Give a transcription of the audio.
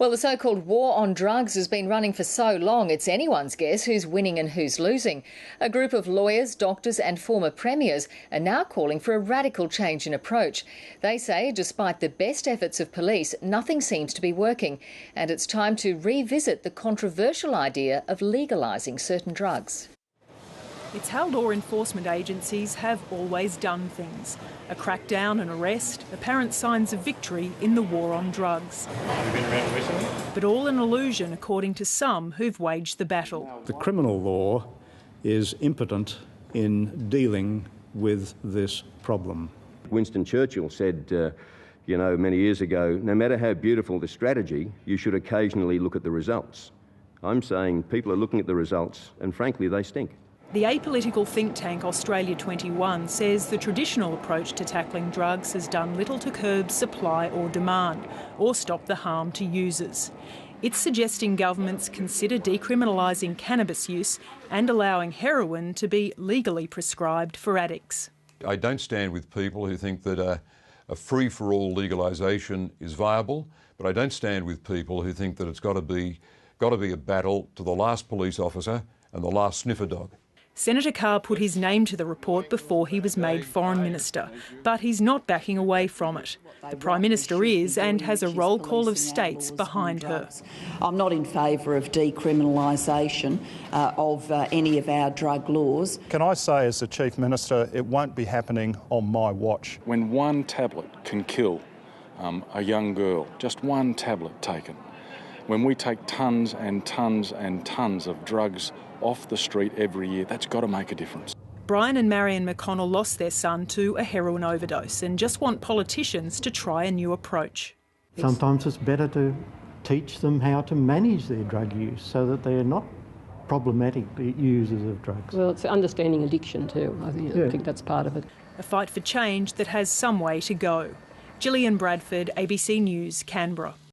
Well, the so-called war on drugs has been running for so long, it's anyone's guess who's winning and who's losing. A group of lawyers, doctors and former premiers are now calling for a radical change in approach. They say, despite the best efforts of police, nothing seems to be working, and it's time to revisit the controversial idea of legalising certain drugs. It's how law enforcement agencies have always done things. A crackdown, an arrest, apparent signs of victory in the war on drugs. Have you been around recently? But all an illusion, according to some who've waged the battle. The criminal law is impotent in dealing with this problem. Winston Churchill said, many years ago, no matter how beautiful the strategy, you should occasionally look at the results. I'm saying people are looking at the results and frankly they stink. The apolitical think tank Australia 21 says the traditional approach to tackling drugs has done little to curb supply or demand, or stop the harm to users. It's suggesting governments consider decriminalising cannabis use and allowing heroin to be legally prescribed for addicts. I don't stand with people who think that a free-for-all legalisation is viable, but I don't stand with people who think that it's got to be a battle to the last police officer and the last sniffer dog. Senator Carr put his name to the report before he was made Foreign Minister, but he's not backing away from it. The Prime Minister is and has a roll call of states behind her. I'm not in favour of decriminalisation of any of our drug laws. Can I say as the Chief Minister, it won't be happening on my watch. When one tablet can kill a young girl, just one tablet taken, when we take tonnes and tonnes and tonnes of drugs off the street every year, that's got to make a difference. Brian and Marion McConnell lost their son to a heroin overdose and just want politicians to try a new approach. Sometimes it's better to teach them how to manage their drug use so that they're not problematic users of drugs. Well, it's understanding addiction too. I think that's part of it. A fight for change that has some way to go. Gillian, Bradford, ABC News, Canberra.